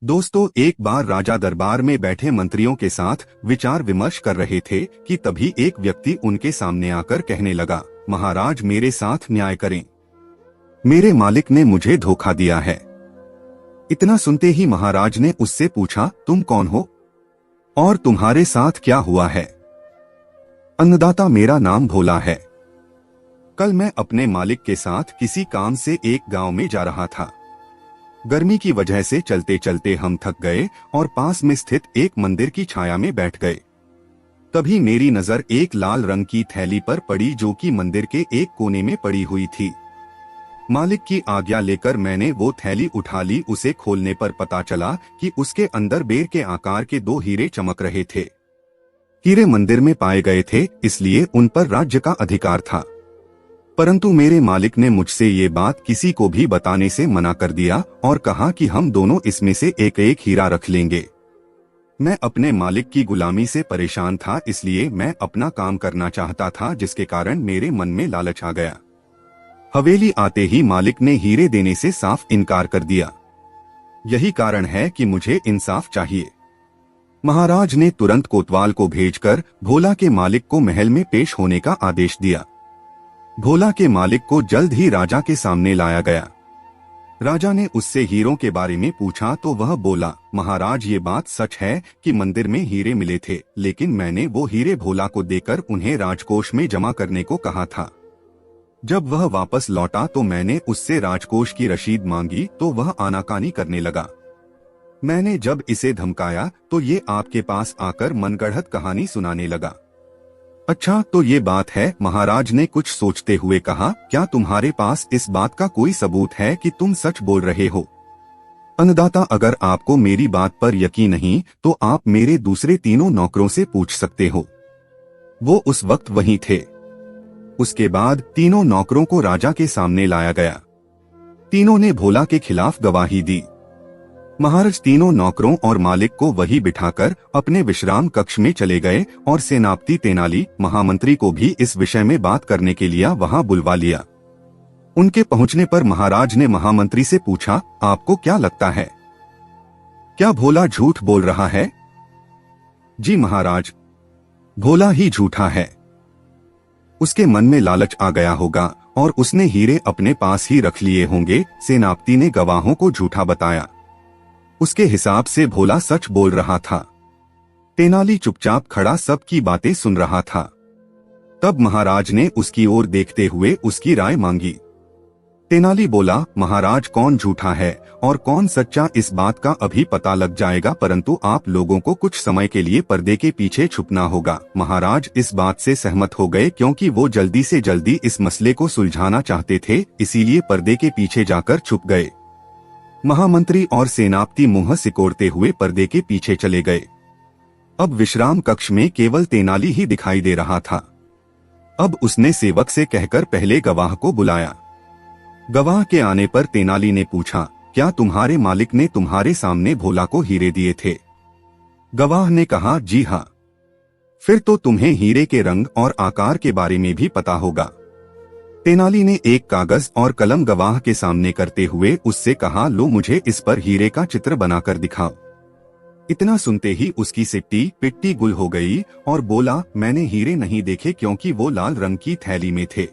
दोस्तों, एक बार राजा दरबार में बैठे मंत्रियों के साथ विचार विमर्श कर रहे थे कि तभी एक व्यक्ति उनके सामने आकर कहने लगा, महाराज मेरे साथ न्याय करें। मेरे मालिक ने मुझे धोखा दिया है। इतना सुनते ही महाराज ने उससे पूछा, तुम कौन हो और तुम्हारे साथ क्या हुआ है? अन्नदाता, मेरा नाम भोला है। कल मैं अपने मालिक के साथ किसी काम से एक गांव में जा रहा था। गर्मी की वजह से चलते चलते हम थक गए और पास में स्थित एक मंदिर की छाया में बैठ गए। तभी मेरी नजर एक लाल रंग की थैली पर पड़ी जो कि मंदिर के एक कोने में पड़ी हुई थी। मालिक की आज्ञा लेकर मैंने वो थैली उठा ली। उसे खोलने पर पता चला कि उसके अंदर बेर के आकार के 2 हीरे चमक रहे थे। हीरे मंदिर में पाए गए थे, इसलिए उन पर राज्य का अधिकार था। परंतु मेरे मालिक ने मुझसे ये बात किसी को भी बताने से मना कर दिया और कहा कि हम दोनों इसमें से एक एक हीरा रख लेंगे। मैं अपने मालिक की गुलामी से परेशान था, इसलिए मैं अपना काम करना चाहता था, जिसके कारण मेरे मन में लालच आ गया। हवेली आते ही मालिक ने हीरे देने से साफ इनकार कर दिया। यही कारण है कि मुझे इंसाफ चाहिए। महाराज ने तुरंत कोतवाल को भेजकर भोला के मालिक को महल में पेश होने का आदेश दिया। भोला के मालिक को जल्द ही राजा के सामने लाया गया। राजा ने उससे हीरों के बारे में पूछा तो वह बोला, महाराज ये बात सच है कि मंदिर में हीरे मिले थे, लेकिन मैंने वो हीरे भोला को देकर उन्हें राजकोष में जमा करने को कहा था। जब वह वापस लौटा तो मैंने उससे राजकोष की रसीद मांगी तो वह आनाकानी करने लगा। मैंने जब इसे धमकाया तो ये आपके पास आकर मनगढ़ंत कहानी सुनाने लगा। अच्छा, तो ये बात है, महाराज ने कुछ सोचते हुए कहा, क्या तुम्हारे पास इस बात का कोई सबूत है कि तुम सच बोल रहे हो? अन्नदाता, अगर आपको मेरी बात पर यकीन नहीं तो आप मेरे दूसरे 3 नौकरों से पूछ सकते हो। वो उस वक्त वहीं थे। उसके बाद 3 नौकरों को राजा के सामने लाया गया। तीनों ने भोला के खिलाफ गवाही दी। महाराज 3 नौकरों और मालिक को वही बिठाकर अपने विश्राम कक्ष में चले गए और सेनापति तेनाली महामंत्री को भी इस विषय में बात करने के लिए वहां बुलवा लिया। उनके पहुंचने पर महाराज ने महामंत्री से पूछा, आपको क्या लगता है, क्या भोला झूठ बोल रहा है? जी महाराज, भोला ही झूठा है। उसके मन में लालच आ गया होगा और उसने हीरे अपने पास ही रख लिए होंगे। सेनापति ने गवाहों को झूठा बताया। उसके हिसाब से भोला सच बोल रहा था। तेनाली चुपचाप खड़ा सबकी बातें सुन रहा था। तब महाराज ने उसकी ओर देखते हुए उसकी राय मांगी। तेनाली बोला, महाराज कौन झूठा है और कौन सच्चा इस बात का अभी पता लग जाएगा, परंतु आप लोगों को कुछ समय के लिए पर्दे के पीछे छुपना होगा। महाराज इस बात से सहमत हो गए क्योंकि वो जल्दी से जल्दी इस मसले को सुलझाना चाहते थे, इसीलिए पर्दे के पीछे जाकर छुप गए। महामंत्री और सेनापति मुंह सिकोड़ते हुए पर्दे के पीछे चले गए। अब विश्राम कक्ष में केवल तेनाली ही दिखाई दे रहा था। अब उसने सेवक से कहकर पहले गवाह को बुलाया। गवाह के आने पर तेनाली ने पूछा, क्या तुम्हारे मालिक ने तुम्हारे सामने भोला को हीरे दिए थे? गवाह ने कहा, जी हाँ। फिर तो तुम्हें हीरे के रंग और आकार के बारे में भी पता होगा। तेनाली ने एक कागज और कलम गवाह के सामने करते हुए उससे कहा, लो मुझे इस पर हीरे का चित्र बनाकर दिखाओ। इतना सुनते ही उसकी सिट्टी पिट्टी गुल हो गई और बोला, मैंने हीरे नहीं देखे क्योंकि वो लाल रंग की थैली में थे।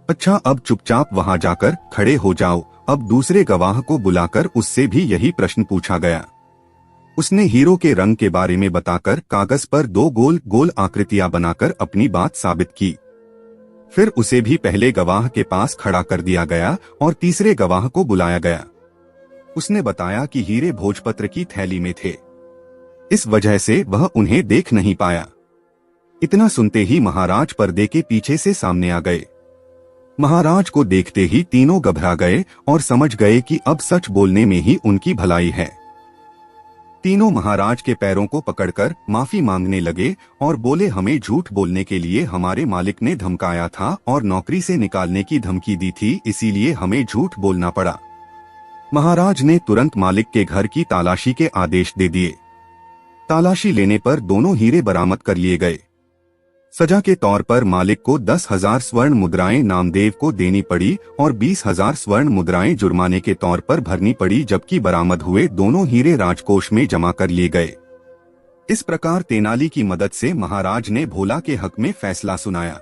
अच्छा, अब चुपचाप वहां जाकर खड़े हो जाओ। अब दूसरे गवाह को बुलाकर उससे भी यही प्रश्न पूछा गया। उसने हीरो के रंग के बारे में बताकर कागज पर 2 गोल गोल आकृतियां बनाकर अपनी बात साबित की। फिर उसे भी पहले गवाह के पास खड़ा कर दिया गया और तीसरे गवाह को बुलाया गया। उसने बताया कि हीरे भोजपत्र की थैली में थे, इस वजह से वह उन्हें देख नहीं पाया। इतना सुनते ही महाराज पर्दे के पीछे से सामने आ गए। महाराज को देखते ही तीनों घबरा गए और समझ गए कि अब सच बोलने में ही उनकी भलाई है। तीनों महाराज के पैरों को पकड़कर माफी मांगने लगे और बोले, हमें झूठ बोलने के लिए हमारे मालिक ने धमकाया था और नौकरी से निकालने की धमकी दी थी, इसीलिए हमें झूठ बोलना पड़ा। महाराज ने तुरंत मालिक के घर की तलाशी के आदेश दे दिए। तलाशी लेने पर दोनों हीरे बरामद कर लिए गए। सजा के तौर पर मालिक को 10,000 स्वर्ण मुद्राएं नामदेव को देनी पड़ी और 20,000 स्वर्ण मुद्राएं जुर्माने के तौर पर भरनी पड़ी, जबकि बरामद हुए दोनों हीरे राजकोष में जमा कर लिए गए। इस प्रकार तेनाली की मदद से महाराज ने भोला के हक में फैसला सुनाया।